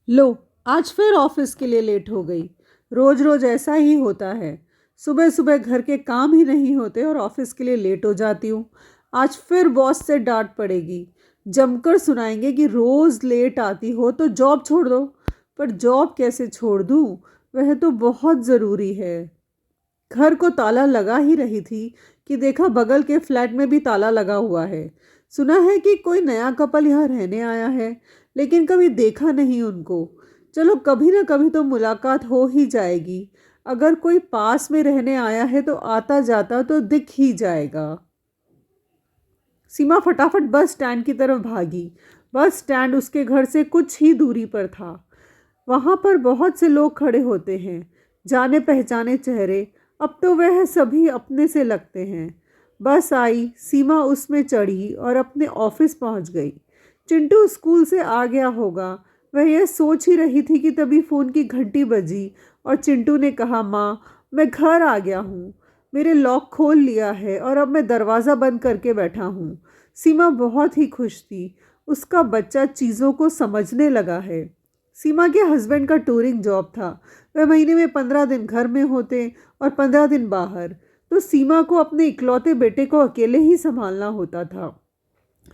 लो, आज फिर ऑफिस के लिए लेट हो गई। रोज रोज ऐसा ही होता है। सुबह सुबह घर के काम ही नहीं होते और ऑफिस के लिए लेट हो जाती हूँ। आज फिर बॉस से डांट पड़ेगी। जमकर सुनाएंगे कि रोज लेट आती हो तो जॉब छोड़ दो। पर जॉब कैसे छोड़ दूँ? वह तो बहुत ज़रूरी है। घर को ताला लगा ही रही थी कि देखा बगल के फ्लैट में भी ताला लगा हुआ है। सुना है कि कोई नया कपल यहाँ रहने आया है, लेकिन कभी देखा नहीं उनको। चलो कभी ना कभी तो मुलाकात हो ही जाएगी। अगर कोई पास में रहने आया है तो आता जाता तो दिख ही जाएगा। सीमा फटाफट बस स्टैंड की तरफ भागी। बस स्टैंड उसके घर से कुछ ही दूरी पर था। वहाँ पर बहुत से लोग खड़े होते हैं, जाने पहचाने चेहरे। अब तो वह सभी अपने से लगते हैं। बस आई, सीमा उसमें चढ़ी और अपने ऑफिस पहुँच गई। चिंटू स्कूल से आ गया होगा। वह यह सोच ही रही थी कि तभी फ़ोन की घंटी बजी और चिंटू ने कहा, माँ, मैं घर आ गया हूँ। मेरे लॉक खोल लिया है और अब मैं दरवाज़ा बंद करके बैठा हूँ। सीमा बहुत ही खुश थी। उसका बच्चा चीज़ों को समझने लगा है। सीमा के हस्बैंड का टूरिंग जॉब था। वह महीने में 15 दिन घर में होते और 15 दिन बाहर। तो सीमा को अपने इकलौते बेटे को अकेले ही संभालना होता था।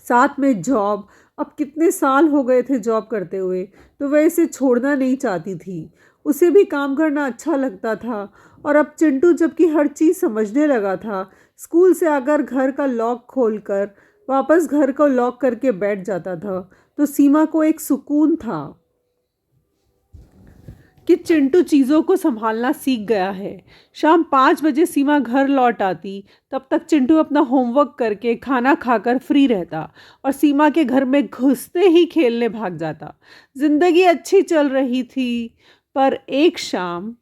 साथ में जॉब। अब कितने साल हो गए थे जॉब करते हुए, तो वह इसे छोड़ना नहीं चाहती थी। उसे भी काम करना अच्छा लगता था। और अब चिंटू जबकि हर चीज़ समझने लगा था, स्कूल से आकर घर का लॉक खोलकर वापस घर को लॉक करके बैठ जाता था, तो सीमा को एक सुकून था कि चिंटू चीज़ों को संभालना सीख गया है। शाम 5 बजे सीमा घर लौट आती। तब तक चिंटू अपना होमवर्क करके खाना खाकर फ्री रहता और सीमा के घर में घुसते ही खेलने भाग जाता। जिंदगी अच्छी चल रही थी। पर एक शाम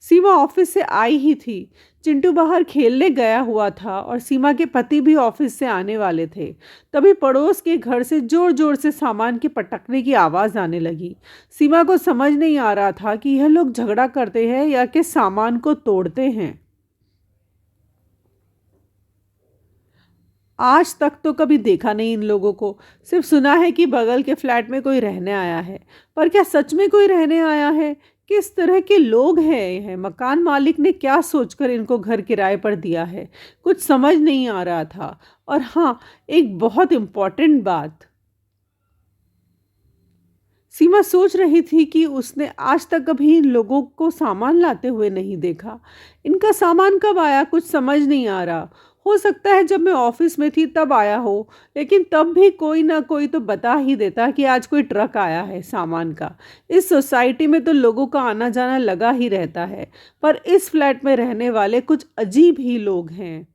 सीमा ऑफिस से आई ही थी। चिंटू बाहर खेलने गया हुआ था और सीमा के पति भी ऑफिस से आने वाले थे। तभी पड़ोस के घर से जोर जोर से सामान के पटकने की आवाज़ आने लगी। सीमा को समझ नहीं आ रहा था कि यह लोग झगड़ा करते हैं या कि सामान को तोड़ते हैं। आज तक तो कभी देखा नहीं इन लोगों को। सिर्फ सुना है कि बगल के फ्लैट में कोई रहने आया है। पर क्या सच में कोई रहने आया है? किस तरह के लोग हैं? मकान मालिक ने क्या सोचकर इनको घर किराए पर दिया है? कुछ समझ नहीं आ रहा था। और हाँ, एक बहुत इम्पोर्टेंट बात। सीमा सोच रही थी कि उसने आज तक कभी इन लोगों को सामान लाते हुए नहीं देखा। इनका सामान कब आया कुछ समझ नहीं आ रहा। हो सकता है जब मैं ऑफिस में थी तब आया हो, लेकिन तब भी कोई ना कोई तो बता ही देता कि आज कोई ट्रक आया है सामान का। इस सोसाइटी में तो लोगों का आना जाना लगा ही रहता है, पर इस फ्लैट में रहने वाले कुछ अजीब ही लोग हैं।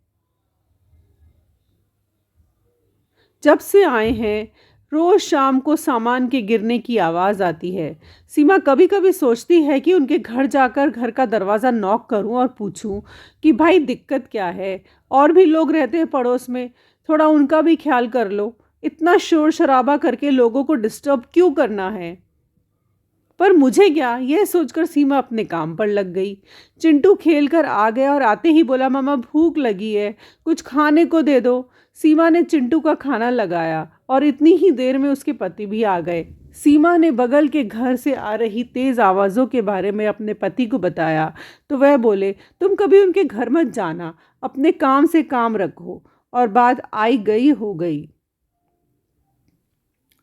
जब से आए हैं, रोज शाम को सामान के गिरने की आवाज़ आती है। सीमा कभी कभी सोचती है कि उनके घर जाकर घर का दरवाज़ा नॉक करूं और पूछूं कि भाई दिक्कत क्या है। और भी लोग रहते हैं पड़ोस में, थोड़ा उनका भी ख्याल कर लो। इतना शोर शराबा करके लोगों को डिस्टर्ब क्यों करना है? पर मुझे क्या, यह सोचकर सीमा अपने काम पर लग गई। चिंटू खेल कर आ गया और आते ही बोला, मामा भूख लगी है, कुछ खाने को दे दो। सीमा ने चिंटू का खाना लगाया और इतनी ही देर में उसके पति भी आ गए। सीमा ने बगल के घर से आ रही तेज आवाज़ों के बारे में अपने पति को बताया, तो वह बोले, तुम कभी उनके घर मत जाना, अपने काम से काम रखो। और बात आई गई हो गई।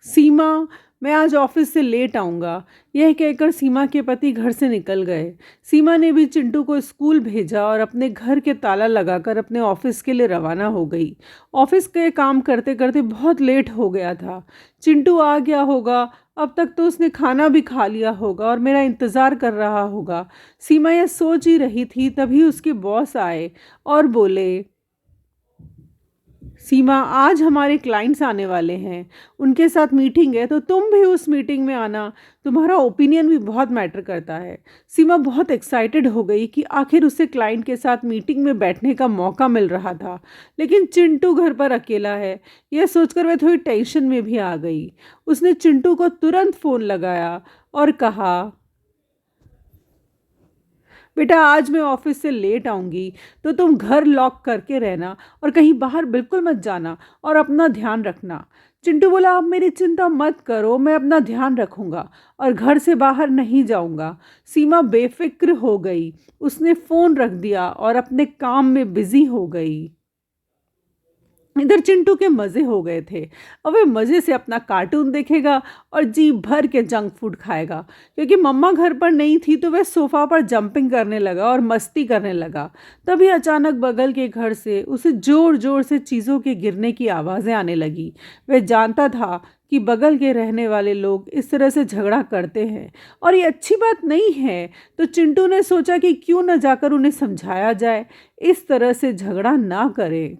सीमा, मैं आज ऑफिस से लेट आऊँगा, यह कहकर सीमा के पति घर से निकल गए। सीमा ने भी चिंटू को स्कूल भेजा और अपने घर के ताला लगाकर अपने ऑफिस के लिए रवाना हो गई। ऑफिस के काम करते करते बहुत लेट हो गया था। चिंटू आ गया होगा, अब तक तो उसने खाना भी खा लिया होगा और मेरा इंतज़ार कर रहा होगा। सीमा यह सोच ही रही थी, तभी उसके बॉस आए और बोले, सीमा, आज हमारे क्लाइंट्स आने वाले हैं, उनके साथ मीटिंग है, तो तुम भी उस मीटिंग में आना। तुम्हारा ओपिनियन भी बहुत मैटर करता है। सीमा बहुत एक्साइटेड हो गई कि आखिर उसे क्लाइंट के साथ मीटिंग में बैठने का मौका मिल रहा था। लेकिन चिंटू घर पर अकेला है, यह सोचकर वह थोड़ी टेंशन में भी आ गई। उसने चिंटू को तुरंत फ़ोन लगाया और कहा, बेटा, आज मैं ऑफिस से लेट आऊँगी, तो तुम घर लॉक करके रहना और कहीं बाहर बिल्कुल मत जाना और अपना ध्यान रखना। चिंटू बोला, आप मेरी चिंता मत करो, मैं अपना ध्यान रखूंगा और घर से बाहर नहीं जाऊंगा। सीमा बेफिक्र हो गई। उसने फ़ोन रख दिया और अपने काम में बिजी हो गई। इधर चिंटू के मज़े हो गए थे। अब वह मज़े से अपना कार्टून देखेगा और जी भर के जंक फूड खाएगा। क्योंकि मम्मा घर पर नहीं थी तो वह सोफ़ा पर जंपिंग करने लगा और मस्ती करने लगा। तभी अचानक बगल के घर से उसे ज़ोर ज़ोर से चीज़ों के गिरने की आवाज़ें आने लगी। वह जानता था कि बगल के रहने वाले लोग इस तरह से झगड़ा करते हैं और ये अच्छी बात नहीं है। तो चिंटू ने सोचा कि क्यों न जाकर उन्हें समझाया जाए, इस तरह से झगड़ा ना करें।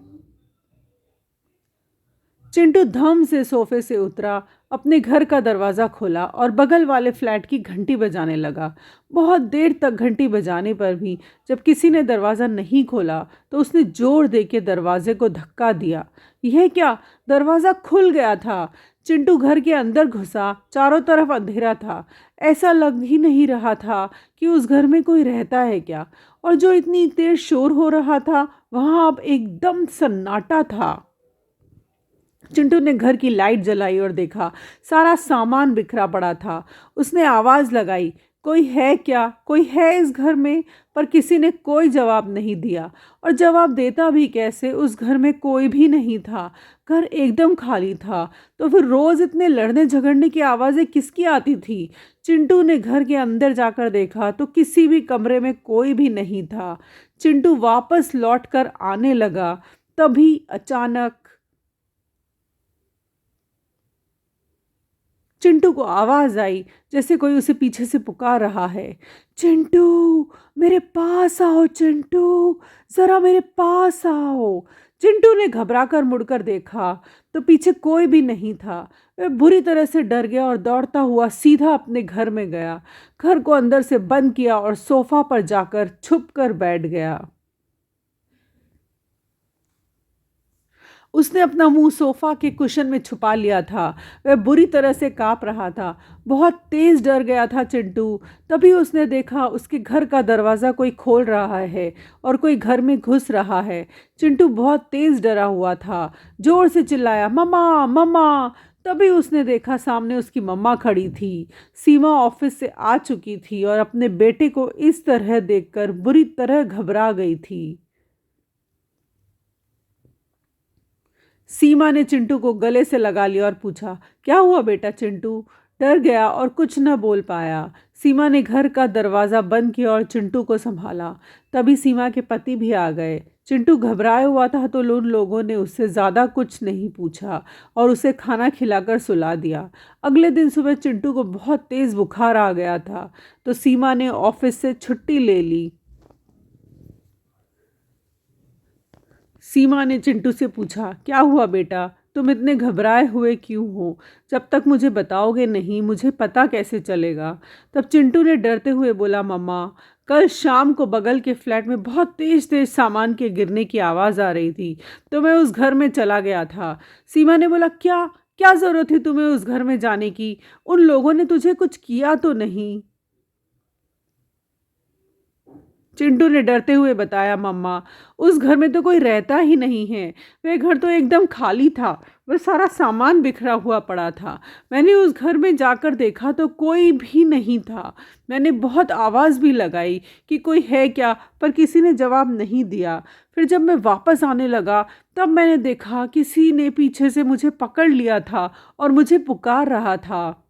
चिंटू धम से सोफे से उतरा, अपने घर का दरवाज़ा खोला और बगल वाले फ्लैट की घंटी बजाने लगा। बहुत देर तक घंटी बजाने पर भी जब किसी ने दरवाज़ा नहीं खोला तो उसने जोर दे के दरवाजे को धक्का दिया। यह क्या, दरवाज़ा खुल गया था। चिंटू घर के अंदर घुसा। चारों तरफ अंधेरा था। ऐसा लग ही नहीं रहा था कि उस घर में कोई रहता है क्या। और जो इतनी देर शोर हो रहा था वहाँ अब एकदम सन्नाटा था। चिंटू ने घर की लाइट जलाई और देखा सारा सामान बिखरा पड़ा था। उसने आवाज़ लगाई, कोई है क्या, कोई है इस घर में? पर किसी ने कोई जवाब नहीं दिया। और जवाब देता भी कैसे, उस घर में कोई भी नहीं था। घर एकदम खाली था। तो फिर रोज़ इतने लड़ने झगड़ने की आवाज़ें किसकी आती थी? चिंटू ने घर के अंदर जाकर देखा तो किसी भी कमरे में कोई भी नहीं था। चिंटू वापस लौट कर आने लगा। तभी अचानक चिंटू को आवाज आई, जैसे कोई उसे पीछे से पुकार रहा है। चिंटू, मेरे पास आओ चिंटू, जरा मेरे पास आओ। चिंटू ने घबराकर मुड़कर देखा तो पीछे कोई भी नहीं था। वह बुरी तरह से डर गया और दौड़ता हुआ सीधा अपने घर में गया। घर को अंदर से बंद किया और सोफा पर जाकर छुप कर बैठ गया। उसने अपना मुंह सोफा के कुशन में छुपा लिया था। वह बुरी तरह से कांप रहा था। बहुत तेज डर गया था चिंटू। तभी उसने देखा उसके घर का दरवाज़ा कोई खोल रहा है और कोई घर में घुस रहा है। चिंटू बहुत तेज डरा हुआ था। जोर से चिल्लाया, मम्मा मम्मा। तभी उसने देखा सामने उसकी मम्मा खड़ी थी। सीमा ऑफिस से आ चुकी थी और अपने बेटे को इस तरह देखकर बुरी तरह घबरा गई थी। सीमा ने चिंटू को गले से लगा लिया और पूछा, क्या हुआ बेटा? चिंटू डर गया और कुछ न बोल पाया। सीमा ने घर का दरवाज़ा बंद किया और चिंटू को संभाला। तभी सीमा के पति भी आ गए। चिंटू घबराया हुआ था तो उन लोगों ने उससे ज़्यादा कुछ नहीं पूछा और उसे खाना खिलाकर सुला दिया। अगले दिन सुबह चिंटू को बहुत तेज़ बुखार आ गया था तो सीमा ने ऑफिस से छुट्टी ले ली। सीमा ने चिंटू से पूछा, क्या हुआ बेटा, तुम इतने घबराए हुए क्यों हो? जब तक मुझे बताओगे नहीं मुझे पता कैसे चलेगा? तब चिंटू ने डरते हुए बोला, मम्मा, कल शाम को बगल के फ्लैट में बहुत तेज तेज सामान के गिरने की आवाज़ आ रही थी तो मैं उस घर में चला गया था। सीमा ने बोला, क्या क्या ज़रूरत थी तुम्हें उस घर में जाने की? उन लोगों ने तुझे कुछ किया तो नहीं? चिंटू ने डरते हुए बताया, मम्मा, उस घर में तो कोई रहता ही नहीं है। वह घर तो एकदम खाली था। वह सारा सामान बिखरा हुआ पड़ा था। मैंने उस घर में जाकर देखा तो कोई भी नहीं था। मैंने बहुत आवाज़ भी लगाई कि कोई है क्या, पर किसी ने जवाब नहीं दिया। फिर जब मैं वापस आने लगा तब मैंने देखा किसी ने पीछे से मुझे पकड़ लिया था और मुझे पुकार रहा था।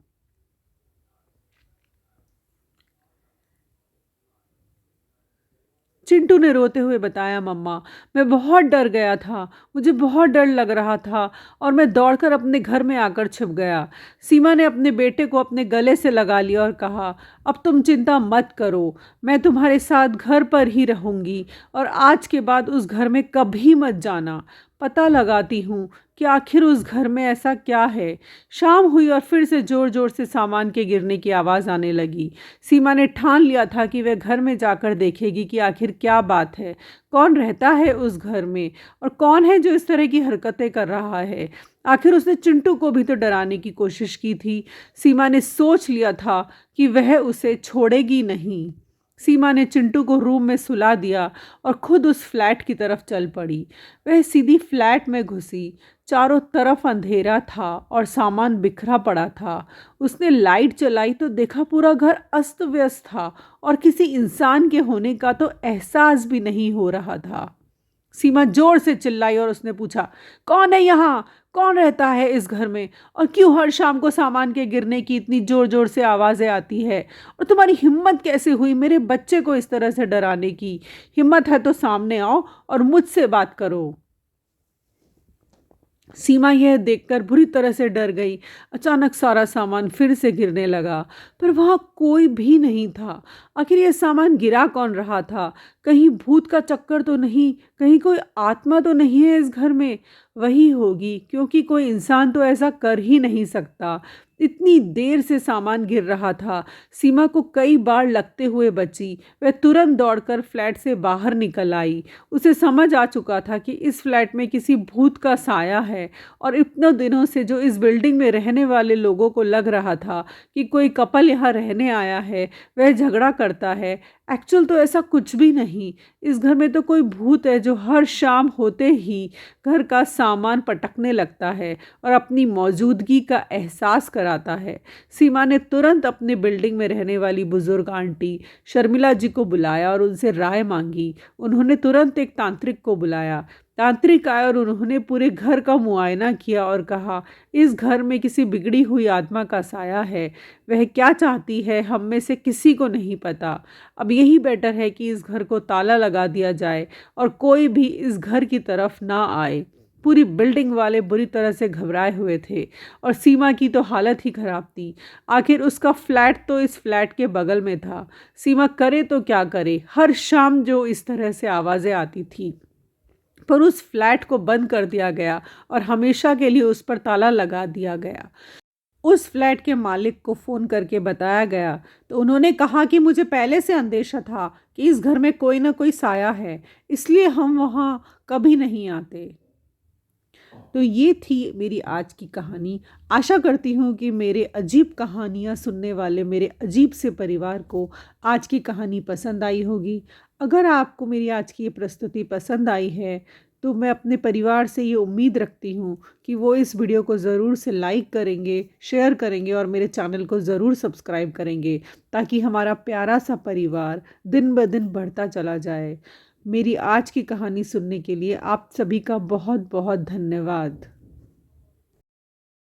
चिंटू ने रोते हुए बताया, मम्मा, मैं बहुत डर गया था। मुझे बहुत डर लग रहा था और मैं दौड़कर अपने घर में आकर छिप गया। सीमा ने अपने बेटे को अपने गले से लगा लिया और कहा, अब तुम चिंता मत करो, मैं तुम्हारे साथ घर पर ही रहूंगी और आज के बाद उस घर में कभी मत जाना। पता लगाती हूँ कि आखिर उस घर में ऐसा क्या है। शाम हुई और फिर से ज़ोर ज़ोर से सामान के गिरने की आवाज़ आने लगी। सीमा ने ठान लिया था कि वह घर में जाकर देखेगी कि आखिर क्या बात है, कौन रहता है उस घर में और कौन है जो इस तरह की हरकतें कर रहा है। आखिर उसने चिंटू को भी तो डराने की कोशिश की थी। सीमा ने सोच लिया था कि वह उसे छोड़ेगी नहीं। सीमा ने चिंटू को रूम में सुला दिया और खुद उस फ्लैट की तरफ चल पड़ी। वह सीधी फ्लैट में घुसी। चारों तरफ अंधेरा था और सामान बिखरा पड़ा था। उसने लाइट जलाई तो देखा पूरा घर अस्त व्यस्त था और किसी इंसान के होने का तो एहसास भी नहीं हो रहा था। सीमा जोर से चिल्लाई और उसने पूछा, कौन है यहाँ? कौन रहता है इस घर में? और क्यों हर शाम को सामान के गिरने की इतनी जोर जोर से आवाज़ें आती है? और तुम्हारी हिम्मत कैसे हुई मेरे बच्चे को इस तरह से डराने की? हिम्मत है तो सामने आओ और मुझसे बात करो। सीमा यह देखकर बुरी तरह से डर गई। अचानक सारा सामान फिर से गिरने लगा, पर वहाँ कोई भी नहीं था। आखिर यह सामान गिरा कौन रहा था? कहीं भूत का चक्कर तो नहीं? कहीं कोई आत्मा तो नहीं है इस घर में? वही होगी, क्योंकि कोई इंसान तो ऐसा कर ही नहीं सकता। इतनी देर से सामान गिर रहा था। सीमा को कई बार लगते हुए बची। वह तुरंत दौड़कर फ्लैट से बाहर निकल आई। उसे समझ आ चुका था कि इस फ्लैट में किसी भूत का साया है और इतने दिनों से जो इस बिल्डिंग में रहने वाले लोगों को लग रहा था कि कोई कपल यहाँ रहने आया है, वह झगड़ा करता है, एक्चुअल तो ऐसा कुछ भी नहीं। इस घर में तो कोई भूत है जो हर शाम होते ही घर का सामान पटकने लगता है और अपनी मौजूदगी का एहसास कराता है। सीमा ने तुरंत अपने बिल्डिंग में रहने वाली बुजुर्ग आंटी शर्मिला जी को बुलाया और उनसे राय मांगी। उन्होंने तुरंत एक तांत्रिक को बुलाया। तांत्रिक आए और उन्होंने पूरे घर का मुआयना किया और कहा, इस घर में किसी बिगड़ी हुई आत्मा का साया है। वह क्या चाहती है हम में से किसी को नहीं पता। अब यही बेटर है कि इस घर को ताला लगा दिया जाए और कोई भी इस घर की तरफ ना आए। पूरी बिल्डिंग वाले बुरी तरह से घबराए हुए थे और सीमा की तो हालत ही खराब थी। आखिर उसका फ्लैट तो इस फ्लैट के बगल में था। सीमा करे तो क्या करे? हर शाम जो इस तरह से आवाज़ें आती थी, पर उस फ्लैट को बंद कर दिया गया और हमेशा के लिए उस पर ताला लगा दिया गया। उस फ्लैट के मालिक को फ़ोन करके बताया गया तो उन्होंने कहा कि मुझे पहले से अंदेशा था कि इस घर में कोई ना कोई साया है, इसलिए हम वहाँ कभी नहीं आते। तो ये थी मेरी आज की कहानी। आशा करती हूँ कि मेरे अजीब कहानियाँ सुनने वाले मेरे अजीब से परिवार को आज की कहानी पसंद आई होगी। अगर आपको मेरी आज की ये प्रस्तुति पसंद आई है तो मैं अपने परिवार से ये उम्मीद रखती हूँ कि वो इस वीडियो को ज़रूर से लाइक करेंगे, शेयर करेंगे और मेरे चैनल को ज़रूर सब्सक्राइब करेंगे, ताकि हमारा प्यारा सा परिवार दिन ब दिन बढ़ता चला जाए। मेरी आज की कहानी सुनने के लिए आप सभी का बहुत बहुत धन्यवाद।